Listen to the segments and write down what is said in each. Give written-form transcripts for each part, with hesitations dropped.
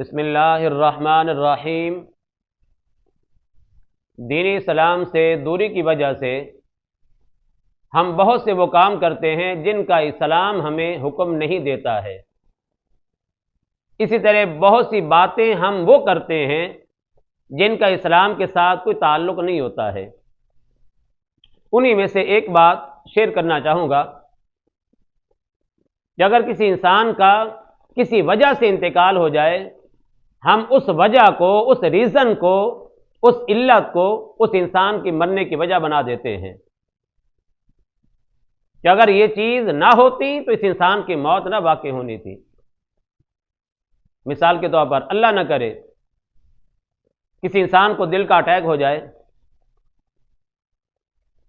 بسم اللہ الرحمن الرحیم۔ دین اسلام سے دوری کی وجہ سے ہم بہت سے وہ کام کرتے ہیں جن کا اسلام ہمیں حکم نہیں دیتا ہے۔ اسی طرح بہت سی باتیں ہم وہ کرتے ہیں جن کا اسلام کے ساتھ کوئی تعلق نہیں ہوتا ہے۔ انہی میں سے ایک بات شیئر کرنا چاہوں گا کہ اگر کسی انسان کا کسی وجہ سے انتقال ہو جائے، ہم اس وجہ کو، اس ریزن کو، اس علت کو اس انسان کی مرنے کی وجہ بنا دیتے ہیں کہ اگر یہ چیز نہ ہوتی تو اس انسان کی موت نہ واقع ہونی تھی۔ مثال کے طور پر اللہ نہ کرے کسی انسان کو دل کا اٹیک ہو جائے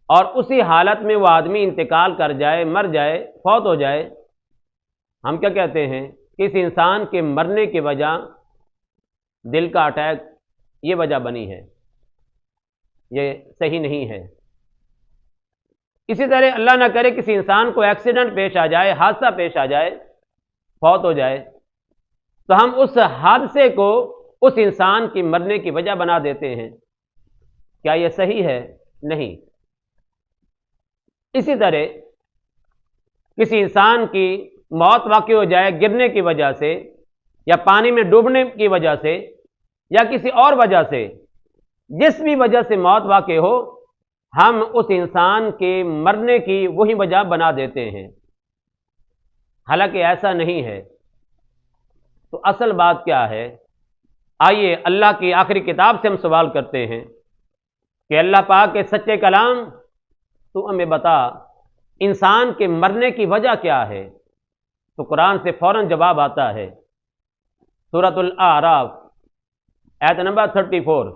اور اسی حالت میں وہ آدمی انتقال کر جائے، مر جائے، فوت ہو جائے، ہم کیا کہتے ہیں کہ اس انسان کے مرنے کی وجہ دل کا اٹیک یہ وجہ بنی ہے، یہ صحیح نہیں ہے۔ اسی طرح اللہ نہ کرے کسی انسان کو ایکسیڈنٹ پیش آ جائے، حادثہ پیش آ جائے، فوت ہو جائے، تو ہم اس حادثے کو اس انسان کی مرنے کی وجہ بنا دیتے ہیں۔ کیا یہ صحیح ہے؟ نہیں۔ اسی طرح کسی انسان کی موت واقع ہو جائے گرنے کی وجہ سے، یا پانی میں ڈوبنے کی وجہ سے، یا کسی اور وجہ سے، جس بھی وجہ سے موت واقع ہو، ہم اس انسان کے مرنے کی وہی وجہ بنا دیتے ہیں، حالانکہ ایسا نہیں ہے۔ تو اصل بات کیا ہے؟ آئیے اللہ کی آخری کتاب سے ہم سوال کرتے ہیں کہ اللہ پاک کے سچے کلام، تو ہمیں بتا انسان کے مرنے کی وجہ کیا ہے؟ تو قرآن سے فوراً جواب آتا ہے۔ سورۃ الاعراف آیت نمبر 34،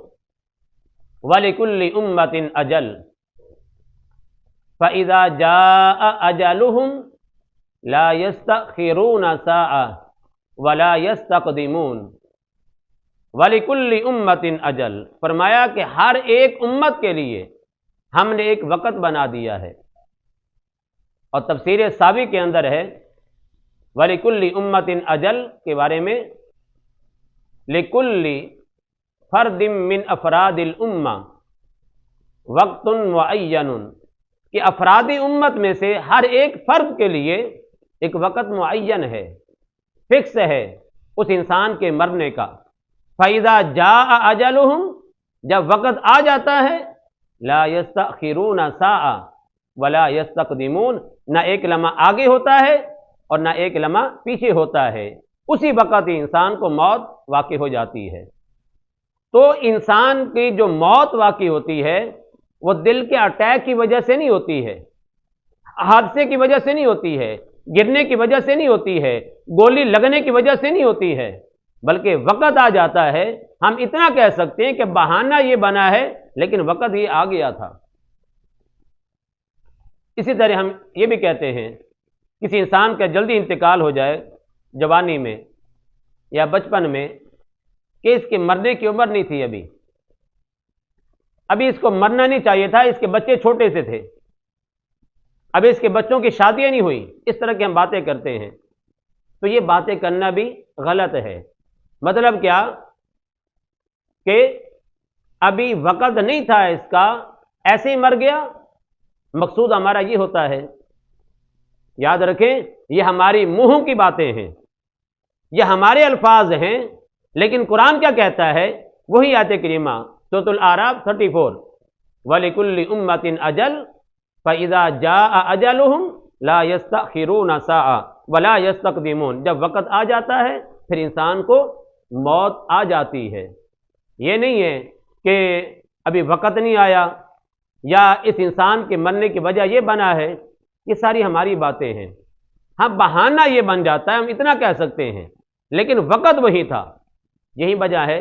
وَلِكُلِّ أُمَّةٍ أَجَلٌ فَإِذَا جَاءَ أَجَلُهُمْ لَا يَسْتَأْخِرُونَ سَاعَةً وَلَا يَسْتَقْدِمُونَ۔ وَلِكُلِّ أُمَّةٍ أَجَلٌ، فرمایا کہ ہر ایک امت کے لیے ہم نے ایک وقت بنا دیا ہے۔ اور تفسیر ساوی کے اندر ہے وَلِكُلِّ أُمَّةٍ أَجَلٌ کے بارے میں، لِكُلِّ فَرْدٍ مِّنْ أَفْرَادِ الْأُمَّةِ وَقْتٌ مُعَيَّنٌ، کہ افراد امت میں سے ہر ایک فرد کے لیے ایک وقت معین ہے، فکس ہے اس انسان کے مرنے کا۔ فَإِذَا جَاءَ أَجَلُهُمْ، جب وقت آ جاتا ہے، لَا يَسْتَأْخِرُونَ سَاعَةً وَلَا يَسْتَقْدِمُونَ، نہ ایک لمحہ آگے ہوتا ہے اور نہ ایک لمحہ پیچھے ہوتا ہے، اسی وقت ہی انسان کو موت واقع ہو جاتی ہے۔ تو انسان کی جو موت واقع ہوتی ہے وہ دل کے اٹیک کی وجہ سے نہیں ہوتی ہے، حادثے کی وجہ سے نہیں ہوتی ہے، گرنے کی وجہ سے نہیں ہوتی ہے، گولی لگنے کی وجہ سے نہیں ہوتی ہے، بلکہ وقت آ جاتا ہے۔ ہم اتنا کہہ سکتے ہیں کہ بہانہ یہ بنا ہے لیکن وقت یہ آ گیا تھا۔ اسی طرح ہم یہ بھی کہتے ہیں کسی انسان کا جلدی انتقال ہو جائے جوانی میں یا بچپن میں، کہ اس کے مرنے کی عمر نہیں تھی، ابھی اس کو مرنا نہیں چاہیے تھا، اس کے بچے چھوٹے سے تھے، ابھی اس کے بچوں کی شادیاں نہیں ہوئی، اس طرح کی ہم باتیں کرتے ہیں، تو یہ باتیں کرنا بھی غلط ہے۔ مطلب کیا کہ ابھی وقت نہیں تھا اس کا، ایسے ہی مر گیا، مقصود ہمارا یہ ہوتا ہے۔ یاد رکھیں یہ ہماری منہوں کی باتیں ہیں، یہ ہمارے الفاظ ہیں، لیکن قرآن کیا کہتا ہے؟ وہی آیت کریمہ سورۃ الاعراف 34، وَلِكُلِّ أُمَّةٍ أَجَلٌ فَإِذَا جَاءَ أَجَلُهُمْ لَا يَسْتَأْخِرُونَ سَاعَةً وَلَا يَسْتَقْدِمُونَ، جب وقت آ جاتا ہے پھر انسان کو موت آ جاتی ہے۔ یہ نہیں ہے کہ ابھی وقت نہیں آیا یا اس انسان کے مرنے کی وجہ یہ بنا ہے، یہ ساری ہماری باتیں ہیں۔ ہاں بہانہ یہ بن جاتا ہے، ہم اتنا کہہ سکتے ہیں، لیکن وقت وہی تھا۔ یہی وجہ ہے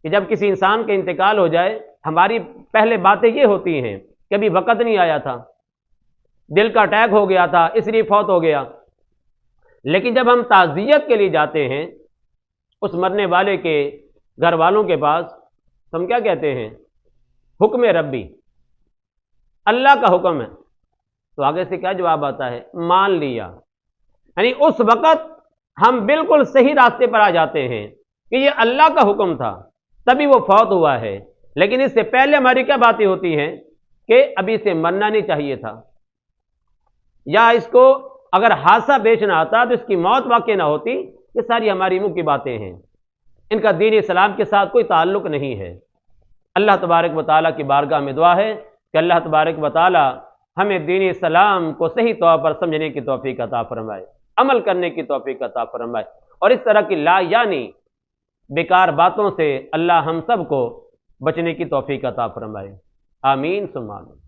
کہ جب کسی انسان کا انتقال ہو جائے، ہماری پہلے باتیں یہ ہوتی ہیں کہ ابھی وقت نہیں آیا تھا، دل کا اٹیک ہو گیا تھا اس لیے فوت ہو گیا۔ لیکن جب ہم تعزیت کے لیے جاتے ہیں اس مرنے والے کے گھر والوں کے پاس، تو ہم کیا کہتے ہیں؟ حکم ربی، اللہ کا حکم ہے، تو آگے سے کیا جواب آتا ہے؟ مان لیا۔ یعنی اس وقت ہم بالکل صحیح راستے پر آ جاتے ہیں کہ یہ اللہ کا حکم تھا تبھی وہ فوت ہوا ہے، لیکن اس سے پہلے ہماری کیا باتیں ہوتی ہیں کہ ابھی اسے مرنا نہیں چاہیے تھا، یا اس کو اگر حادثہ پیش نہ آتا تو اس کی موت واقع نہ ہوتی۔ یہ ساری ہماری منہ کی باتیں ہیں، ان کا دین اسلام کے ساتھ کوئی تعلق نہیں ہے۔ اللہ تبارک و تعالیٰ کی بارگاہ میں دعا ہے کہ اللہ تبارک و تعالیٰ ہمیں دین اسلام کو صحیح طور پر سمجھنے کی توفیق عطا فرمائے، عمل کرنے کی توفیق عطا فرمائے، اور اس طرح کی لا یعنی بیکار باتوں سے اللہ ہم سب کو بچنے کی توفیق عطا فرمائے۔ آمین ثم آمین۔